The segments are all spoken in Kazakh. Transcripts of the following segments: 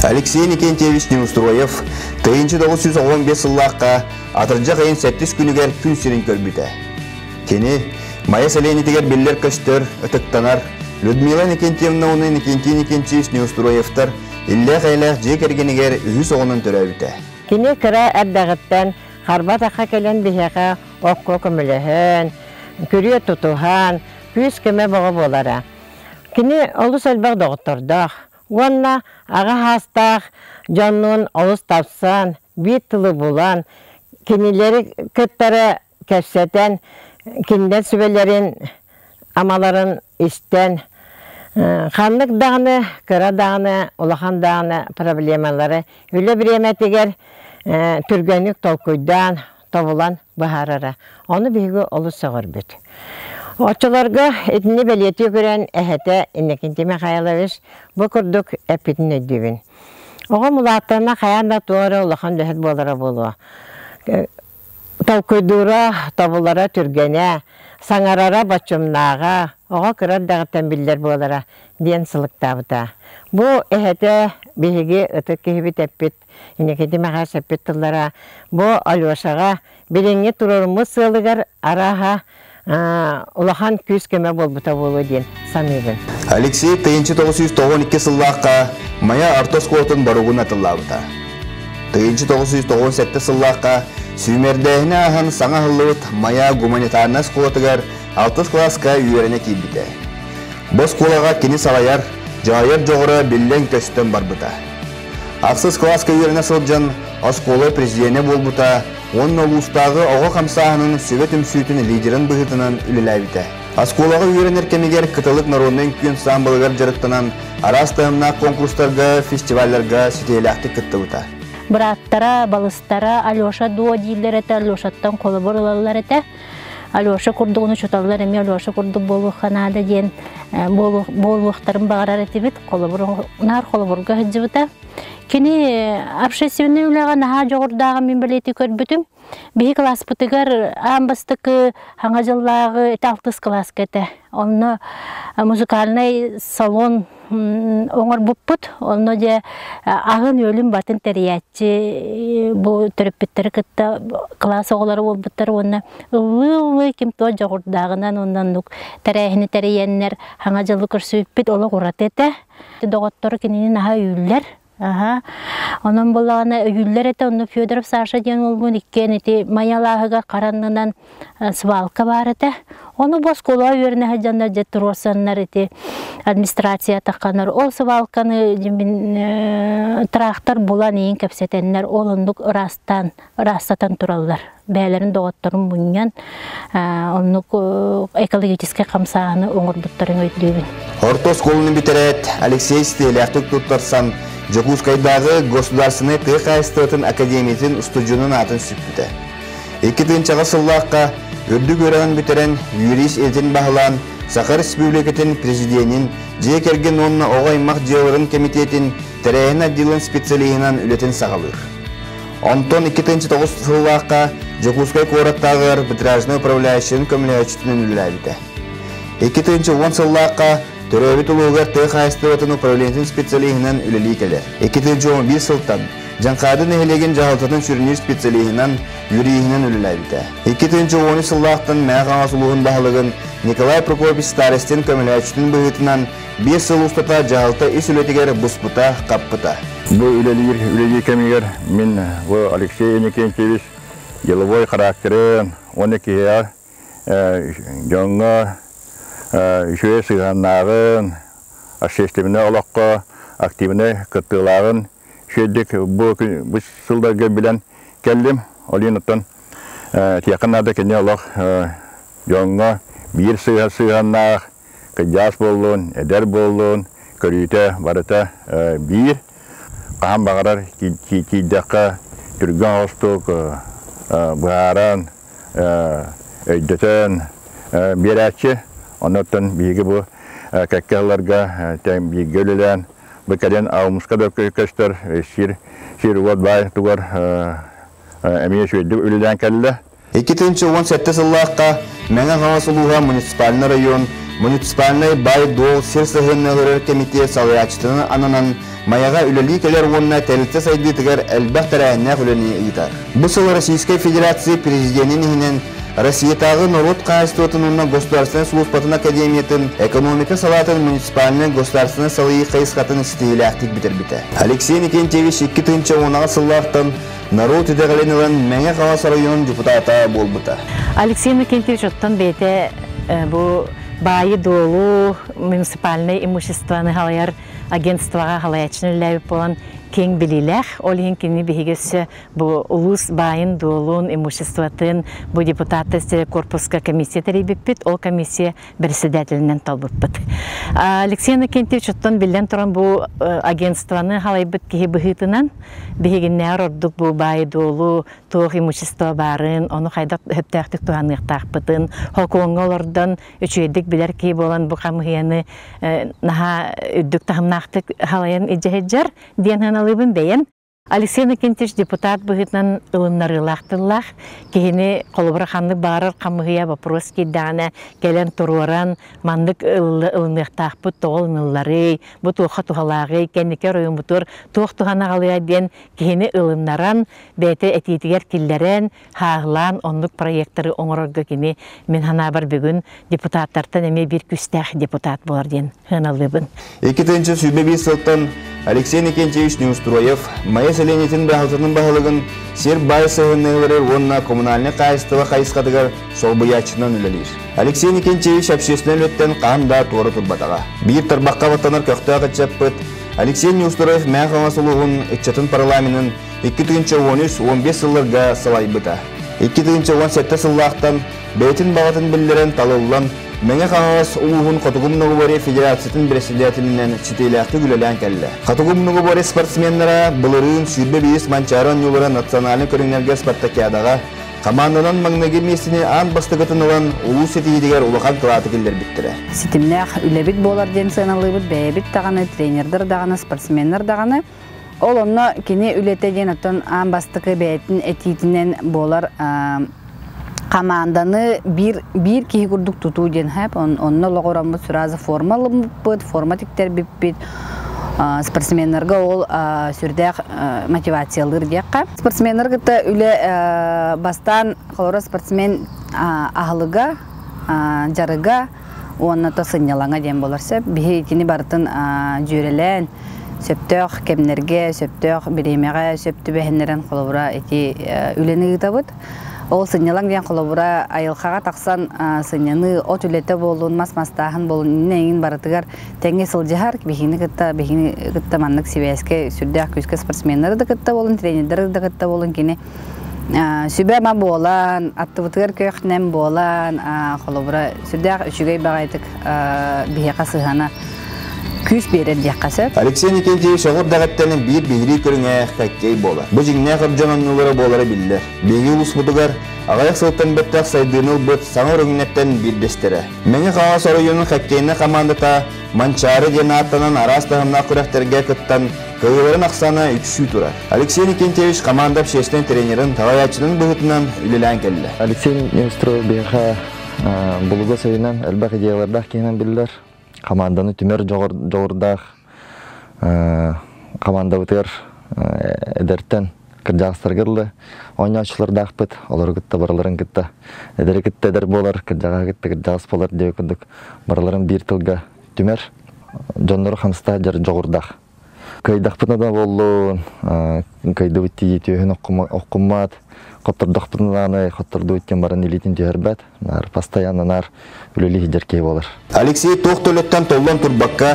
Алексей Никентьевич Неустроев 1915 yılлаққа атыржақ айын 7 күнігер күн сирин көрбіті. Кені Майя Саленетігер беллер көстер ұтықтанар Людмила Никентьевна оны Никентий Никентьевич Неустроевтар илле қайлақ жек ергенігер үйі соғының түрәбіті. Кені кіра әрдағыттан қарбат ақа келен бігеға оққы көміліхін, күрі тұтуған, күз көме бұғы болара. Кені олыс әлбақ доғыттырдақ. Онна аға хастақ, жанның олыс тапсан, бет тылы болан, кенелері күттері кәпсетен, кенден сүбелерін, амаларын істен, қанлық дағыны, кыра дағыны, олақан дағыны проблемалары, үлі бір еметігер түргенік толкуйдан, табылан бұхарары. Оны бейгі олыс сығыр бүт. Отчыларға етіні бәлеті көрен әхеті иннекентеме қаялавыш бұл күрдік әпетін өддігін. Оға мұлаттарына қаянда туары олақан дөхет болара болуа. Талкойдура, табылара түргене, саңарара бачымнаға, оға кырар дағыттан білдер болара ден сылықтабыта. Бұл әхеті бейге ұтық кехібет әппет, иннекентеме қайс әппет тыллара, бұл алуашаға біліңе тұрырымыз сылығар араға Улахан күз көмі болбыта болу ден самебін. Алексей 1992 yılлаққа Майя Артос қуатын баруғын атыллабыта. 1997 yılлаққа сүймердәйіне ағын саңа ғылыт Майя гуманитарнас қуатығар 6 класқа үйеріне кейбіті. Бос қолаға кені салайар, жайыр жоғыры білден көстен барбыта. Ақсыз класқа үйеріне сылжан, аз қолы президенті болбыта, оның ұлыстағы оғы қамсағының сөбет үмсүйетін лидерін бұғытынан үліләбіті. Асколаға үйерінер кемегер кытылық народның күйін самбылығар жарықтынан арастығымна конкурстарға, фестивальларға сетейләқті күтті бұта. Бұраттара, балыстара, Алеша дуа дейілер әті, Алешаттан қолы бұрылалар әті. Алеша күрдіғыны чөталылар әме, Алеша күрді болуық қанады ден болуықтарын бағарар әті бет, қолы бұрға хүдді бұта. Кені общественный үліға наға жоғырдағы мен білеті көрбітім. Бей класс бұтығар амбастықы хаңа жыллағы әті 6 класс кәті. Оны музыкальный салон оңыр бұппыт. Оны де ағын өлім батын тәриятчы бұл түріппеттері күтті класс оғылары ол бұттар. Оны ұлы кемто жоғырдағынан ондан тәрәйіні тәрейенлер хаңа жылы көрсөйіппет олы құрат әті. Доғыттары кенені наға үйлер. Onun bulağına ögüller ete, onu Fyodorov Sasha diyen olgun ikken eti mayalağıga karanlığından svalka var ete. Onu boz kolağı verine haccanlar jettir olsanlar eti administrasiya takkanlar. O svalkanı traktor bulan eyin kapsetenler olunduk rastatan turallar. Bəylərin doğatların bunyan onluk ekologический kamsağını oңur butların öydüğün. Orta skolunu bitiret, Alexey Stelyaktuk tuttarsan, Jokускайдағы Государственный Тыхайстатын Академиятын ұстыжының атын сүппіті. 2-ші ғасырлаққа үрді көрігін бітірен юрист елтін бағылан Сақар Республикатын президентін жекерген онына оғаймақ жеуырын комитетін тәрәйін аддилын специалиынан үлетін сағалыр. Онтон 2-ші ғасырлаққа Жокускай қораттағыр бітражны управляющының көміләйчітінің үліләбіті. 2-ші ғасырлаққа Төрөбіт ұлығыр Тыхайстатын управлениятын специалиынан үлілі келер. 2-11 сылтан Жанқадын әхелеген жағалтатын сүрінер специалиынан юрийінен үліләбіті. 2-13 сыллақтан мәғана сұлығын бағылығын Николай Прокопич Старостин көміләчітін бұғытынан 5 сыл ұстата жағалта ес үлетігер бұспыта, қаппыта. Бұл үлелер кемегер мен Алексей Никентьевич еловой характерін, оны кейер жоңға Үшөе сығаннағын, ашестеміне олаққа, активіне күттілағын, шөйдік бұл сылдарға білен кәлдім. Олин ұттан тияқынады кәне олақ жоңға бір сығаннақ, қыджас болуын, әдер болуын, көрейті барыта бір. Қаған бағарар кейдіққа түрген остық, бұғаран, өйдетін берәтші. Ondan bilgi bu kakkalarga bilgi ölülen bu kadar avmuska da köster şir vad bay tuvar emiye şöyle ölülen kelle. 2017 yıllarda Mena Havasuluha Municipalny rayon Municipalny bay doğu sır sahınları komitesi salayatçının ananan маяға үлелі келер онына тәлітті сайдытығар әлбәқ тәрәйіннәқ үлені ұйтар. Бұл сыл Российской Федерации президентінің Россиятағы народ қайыстуатынына Государственный службатын академиятын, экономика салатын муниципальный государственный салыйы қайысқатын стейлі әқтік бітір-біті. Алексей Никентьевич 2-тінші онаға сыллақтан народ үдеғаленілін мәңе қалас районын депутата болбыта. Алексей Никентьевич оттан бейте бұл байы долу муниципальный имуществоны халаяр агентствоға халаячыны ләуіп болан кең біліләқ, олығын кені бігесі бұл ұлыс байын долуын имуществотын бұл депутаты корпуска комиссия тәрейбіппіт, ол комиссия бірседәтілінен талбыппіт. Алексей Никентьевич оттан білден тұран бұл агентствоны халайбыт кеге бұғытынан бігеннәр ордық бұл байы долу тоқ имущество барын, оны қайдақ хөптәқтік туғанықтақпытын, хокуңы олардан үчейдік білер кей болан бұл қамығияны наға үддік тағымнақтық халайын иджахеджар дейін алыбын бәйін. Алексей Никентьевич депутат бұғытнан ылыннары лақтылақ, кейіні қолыбыр қанды барыр қамығыя вопрос кейдана, келен тұруаран, мандық ылынықтақ бұт тоғыл ныллары, бұт оқа тұғалағы, кәнеке ройын бұтыр, тоқ тұғана қалыға ден, кейіні ылыннаран, бәйті әтетігер келдерен, хағылан, ондық проекттары оңырырғы кені, мен хана бар бүгін депутаттартан әме бір күстәқ депутат болар ден, хыналыбын. 2-ші сүйбебей сылттан Алексей Никентьевич Неустроев майя селенетін бағылтырның бағылығын сер бай сығынығылары онына коммунальны қайыстығы қайысқадығар сол бұячынан үлелер. Алексей Никентьевич общественный өттен қағында туары тұрбатаға. Бір тарбаққа ваттанар көқті ағытчаппыт. Алексей Неустроев мән қаңасылығын үтчетін парламентін 2-13-15 сылларға салай бұта. 2-17 сыллақтан бәйтін бағытын білдерін талылылан Мәңе қаңағыз ұлығын Қатығымнығы бары федерациятын біресілетілінен чүтейләқті күлелән кәлі. Қатығымнығы бары спортсменлера бұлырын сүйбе бейіс манчарын юлыра националын көріңерге спартакиадаға команданан маңнығы месіне аң бастығытын olan ұлу сетейдегер ұлыған қылаты келдер біттірі. Сетімнәқ үләбіт болар ден сыналыбыт, бәйбіт дағаны, тренердер дағаны, спортсменлер дағаны. Ол оны кені үләті ден атын аң бастығы бәйетін әтейтінен болар команданы bir киһи курдук тутуу ден хап онно логорамбы суразы формалы бит форматиктер бит спортсменнерге ол сүрдәк мотивациялар дияққа спортсменнерге та үле бастан холора спортсмен ахлыга жарыга онна та сынялаңа ден боларса бихетини бартын жөрелен сөптөк кемнерге сөптөк биремеге сөптү бехнерен холора эти үлени гытабыт. Ол сынялан ден қолабыра айылқаға тақсан сыняны от үлеті болуын, мас-мастағын болуын, нәйін барытығар тәңге сылжығар, бейхіні күтті маннық себәске сүрдәк күзгі спортсменлері де күтті болуын, тренерлері де күтті болуын кені. Сүбә ма болан, аттыбытығар көйіқтінен болан, қолабыра сүрдәк үшігей бағайтық бейхеқа сығана күш берен дияққасы. Алексей Никентьевич оғыр дағаттанын бір бейірі көріңе қәккей болар. Бұл жеңіне қырджан онылары болары білдер. Бейгі ұлыс бұдығар, ағаяқ сылттан бәттәқ сайдығыныл бұд саңыр өңінеттен бірдестері. Мәне қаға сорыйының қәккейіне қамандыта манчары дені аттанан арастығымна күрәқтерге күттан көйлерін ақсаны үксүй тұрар. Алексей Никентьевич қамандап шештен тренерін тағаячының бұғытынан үлілән келді. Алексей Неустроев бейға бұлығы сөйінен әлбәқ идеялардақ кейінен білдер. Команданы түмер жоғырдақ команда бұтығыр әдерттен кіржағыстар кірді. Ойнашылардақ бұд, олар күтті, бараларын күтті. Әдері күтті әдер болар, кіржаға күтті, кіржағыс болар деп күндік. Бараларын бір тылға түмер, жонлары қамыста жар жоғырдақ. Көйдақ бұтына да болуын, көйді бұтті етеуін оққымат. Қоттырдық бұтынаны, қоттырды өткен барын елейтін түйербәт, постоянно нар үлілі жеркей болыр. Алексей тоқ төлеттен толдан тұрбаққа,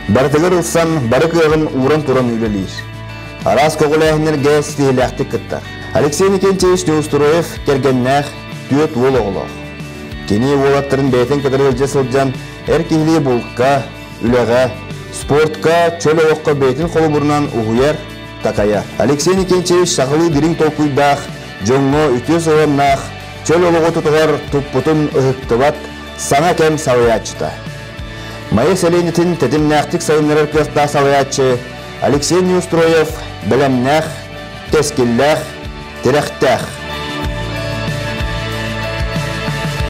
барытығыр ұлсан, бары күйеғін уран-туран үлілейір. Арас қоғыл әйінерге стейләқті күттар. Алексей Никентьевич Неустроев кергеннәқ түйет ол оғылық. Кені олаттырын бәйтін кедір өлже сылджан, әркейлі болыққа, үліға, спортқа, чөлі оққа бәйтін қолы бұрынан ұғыяр, такая. Алексей Никентьевич шағылы дирин толқуйдақ, жоңғы үтес оғаннақ, чөл олығы тұтығар тұппұтын ұғыптылат, саңа кәм сауаячыта. Майы сәлейнетін тәтімнәқтік сайынларыр көқта сауаячы Алексей Неустроев білімнәқ, кәскелләқ, тірәқтәқ.